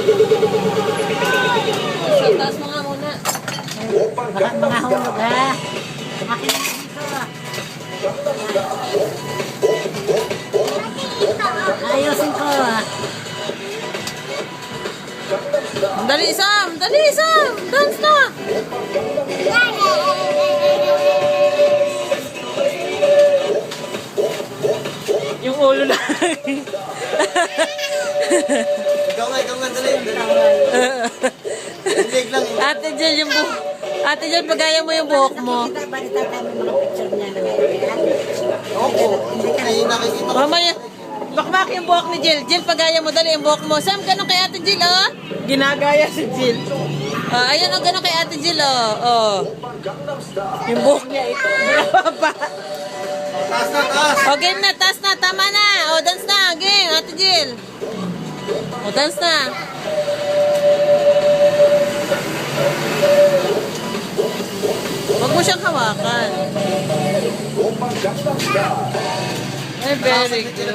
So, taas mo nga muna. Baka mga hulog ha. Akin na dito. Ayusin ko ha. Dali, Sam! Dali, Sam! Dance na! Yung ulo lang. Ikaw nga, dali. Leg lang. Ate Jill, yung buhok. Ate Jill, pagaya mo yung buhok mo. Balita tayo mga picture niya na ngayon. Opo. Ay, nakikita ko. Mamaya, bakmak yung buhok ni Jill. Jill, pagaya mo. Dali yung buhok mo. Sam, ganun kay Ate Jill, oh. Ginagaya si Jill. Ayan, oh, ganun kay Ate Jill, oh. Oh. Yung buhok niya ito. Pa. Taas na, taas. O, game na. Taas na. Tama na. O, dance na. Game, Ate Jill. O, dance na. Huwag mo siyang hawakan. Ay, very good.